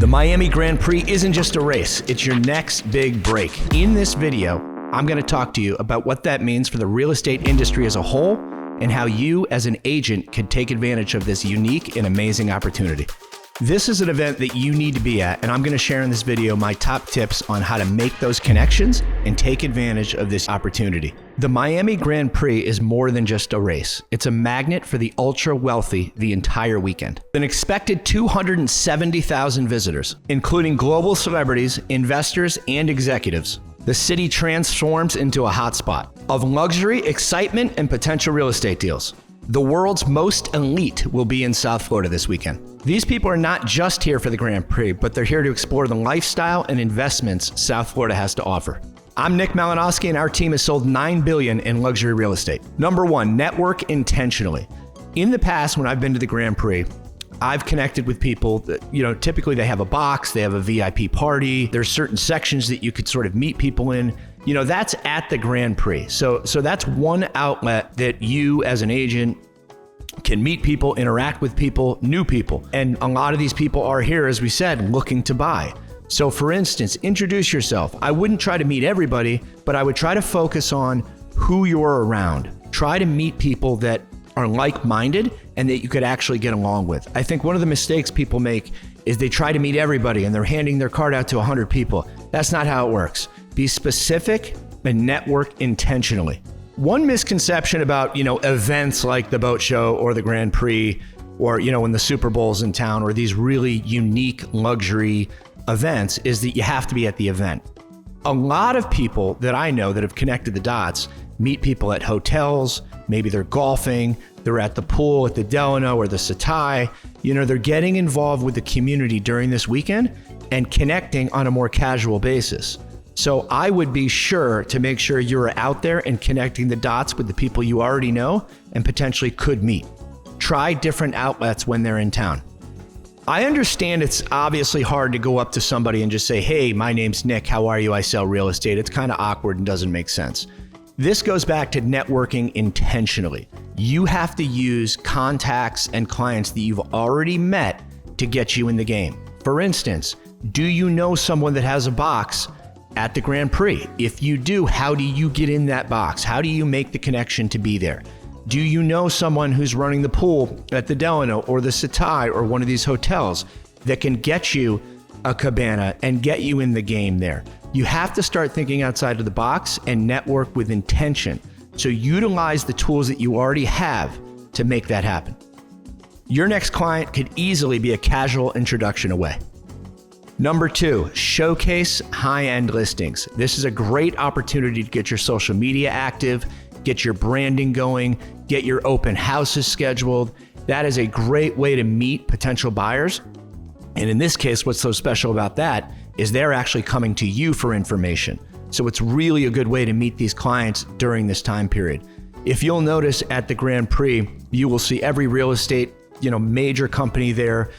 The Miami Grand Prix isn't just a race, it's your next big break. In this video, I'm going to talk to you about what that means for the real estate industry as a whole and how you as an agent can take advantage of this unique and amazing opportunity. This is an event that you need to be at, and I'm going to share in this video my top tips on how to make those connections and take advantage of this opportunity. The Miami Grand Prix is more than just a race. It's a magnet for the ultra wealthy the entire weekend. An expected 270,000 visitors, including global celebrities, investors, and executives. The city transforms into a hotspot of luxury, excitement, and potential real estate deals. The world's most elite will be in South Florida this weekend. These people are not just here for the Grand Prix, but they're here to explore the lifestyle and investments South Florida has to offer. I'm Nick Malinosky, and our team has sold $9 billion in luxury real estate. Number one, network intentionally. In the past, when I've been to the Grand Prix, I've connected with people that, typically they have a box, they have a VIP party. There's certain sections that you could sort of meet people in. That's at the Grand Prix. So that's one outlet that you as an agent can meet people, interact with people, new people. And a lot of these people are here, as we said, looking to buy. So for instance, introduce yourself. I wouldn't try to meet everybody, but I would try to focus on who you're around. Try to meet people that are like-minded and that you could actually get along with. I think one of the mistakes people make is they try to meet everybody and they're handing their card out to 100 people. That's not how it works. Be specific and network intentionally. One misconception about, events like the boat show or the Grand Prix or, when the Super Bowl's in town or these really unique luxury events is that you have to be at the event. A lot of people that I know that have connected the dots meet people at hotels, maybe they're golfing, they're at the pool at the Delano or the Setai. They're getting involved with the community during this weekend and connecting on a more casual basis. So I would be sure to make sure you're out there and connecting the dots with the people you already know and potentially could meet. Try different outlets when they're in town. I understand it's obviously hard to go up to somebody and just say, hey, my name's Nick, how are you? I sell real estate. It's kind of awkward and doesn't make sense. This goes back to networking intentionally. You have to use contacts and clients that you've already met to get you in the game. For instance, do you know someone that has a box at the Grand Prix? If you do, how do you get in that box? How do you make the connection to be there? Do you know someone who's running the pool at the Delano or the Setai or one of these hotels that can get you a cabana and get you in the game there? You have to start thinking outside of the box and network with intention. So utilize the tools that you already have to make that happen. Your next client could easily be a casual introduction away. Number two, showcase high-end listings. This is a great opportunity to get your social media active, get your branding going, get your open houses scheduled. That is a great way to meet potential buyers. And in this case, what's so special about that is they're actually coming to you for information. So it's really a good way to meet these clients during this time period. If you'll notice at the Grand Prix, you will see every real estate, major company there,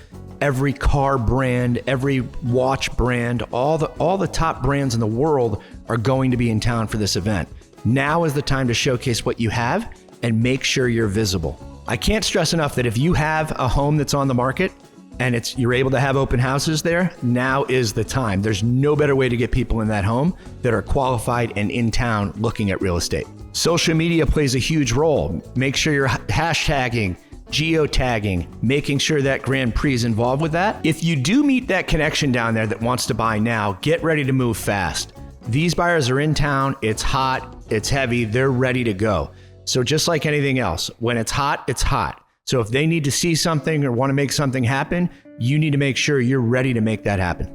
every car brand, every watch brand, all the top brands in the world are going to be in town for this event. Now is the time to showcase what you have and make sure you're visible. I can't stress enough that if you have a home that's on the market and you're able to have open houses there, now is the time. There's no better way to get people in that home that are qualified and in town looking at real estate. Social media plays a huge role. Make sure you're hashtagging, geotagging, making sure that Grand Prix is involved with that. If you do meet that connection down there that wants to buy now, get ready to move fast. These buyers are in town, it's hot, it's heavy, they're ready to go. So just like anything else, when it's hot, it's hot. So if they need to see something or want to make something happen, you need to make sure you're ready to make that happen.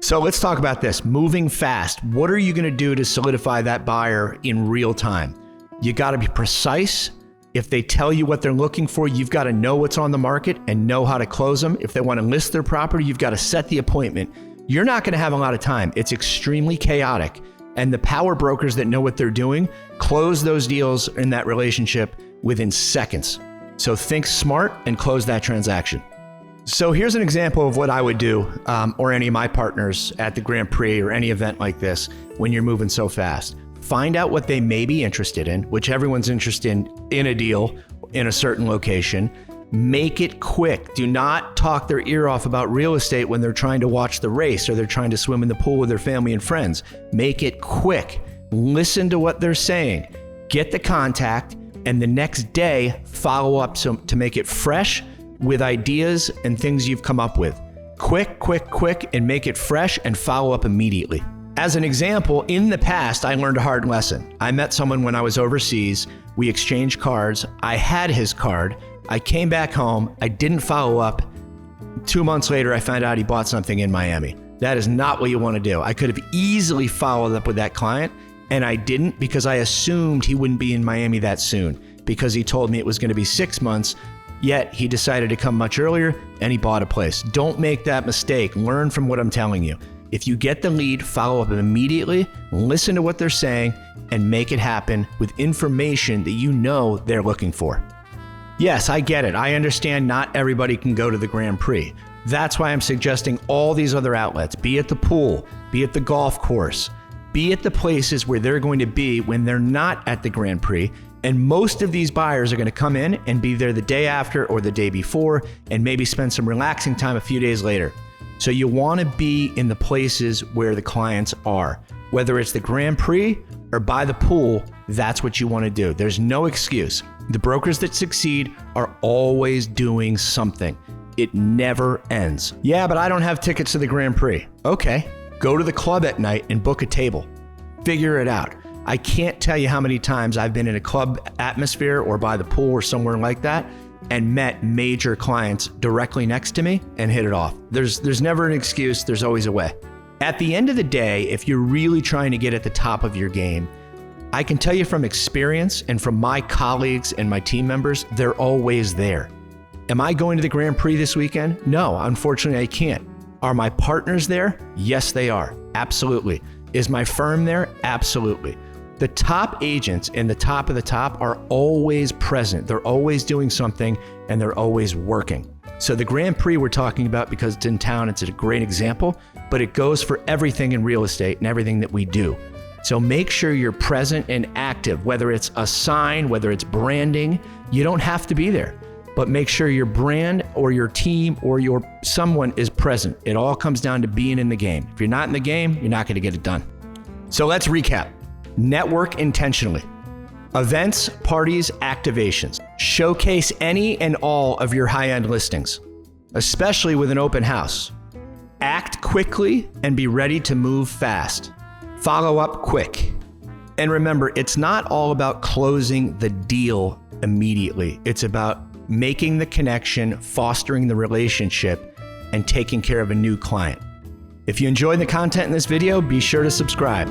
So let's talk about this, moving fast. What are you going to do to solidify that buyer in real time? You got to be precise. If they tell you what they're looking for, you've got to know what's on the market and know how to close them. If they want to list their property, you've got to set the appointment. You're not going to have a lot of time. It's extremely chaotic. And the power brokers that know what they're doing close those deals in that relationship within seconds. So think smart and close that transaction. So here's an example of what I would do, or any of my partners at the Grand Prix or any event like this when you're moving so fast. Find out what they may be interested in, which everyone's interested in a deal in a certain location. Make it quick. Do not talk their ear off about real estate when they're trying to watch the race or they're trying to swim in the pool with their family and friends. Make it quick. Listen to what they're saying. Get the contact, and the next day, follow up to make it fresh with ideas and things you've come up with. Quick, quick, quick, and make it fresh and follow up immediately. As an example, in the past, I learned a hard lesson. I met someone when I was overseas. We exchanged cards. I had his card. I came back home. I didn't follow up. 2 months later, I found out he bought something in Miami. That is not what you want to do. I could have easily followed up with that client, and I didn't because I assumed he wouldn't be in Miami that soon because he told me it was going to be 6 months, yet he decided to come much earlier and he bought a place. Don't make that mistake. Learn from what I'm telling you. If you get the lead, follow up immediately, listen to what they're saying, and make it happen with information that you know they're looking for. Yes, I get it. I understand not everybody can go to the Grand Prix. That's why I'm suggesting all these other outlets. Be at the pool, be at the golf course, be at the places where they're going to be when they're not at the Grand Prix. And most of these buyers are going to come in and be there the day after or the day before and maybe spend some relaxing time a few days later. So you want to be in the places where the clients are. Whether it's the Grand Prix or by the pool, that's what you want to do. There's no excuse. The brokers that succeed are always doing something. It never ends. Yeah, but I don't have tickets to the Grand Prix. Okay, go to the club at night and book a table. Figure it out. I can't tell you how many times I've been in a club atmosphere or by the pool or somewhere like that and met major clients directly next to me and hit it off. There's never an excuse. There's always a way. At the end of the day, if you're really trying to get at the top of your game, I can tell you from experience and from my colleagues and my team members, they're always there. Am I going to the Grand Prix this weekend? No, unfortunately I can't. Are my partners there? Yes, they are. Absolutely. Is my firm there? Absolutely. The top agents in the top of the top are always present. They're always doing something and they're always working. So the Grand Prix we're talking about because it's in town, it's a great example, but it goes for everything in real estate and everything that we do. So make sure you're present and active, whether it's a sign, whether it's branding. You don't have to be there, but make sure your brand or your team or your someone is present. It all comes down to being in the game. If you're not in the game, you're not going to get it done. So let's recap. Network intentionally. Events, parties, activations. Showcase any and all of your high-end listings, especially with an open house. Act quickly and be ready to move fast. Follow up quick. And remember, it's not all about closing the deal immediately. It's about making the connection, fostering the relationship, and taking care of a new client. If you enjoyed the content in this video, be sure to subscribe.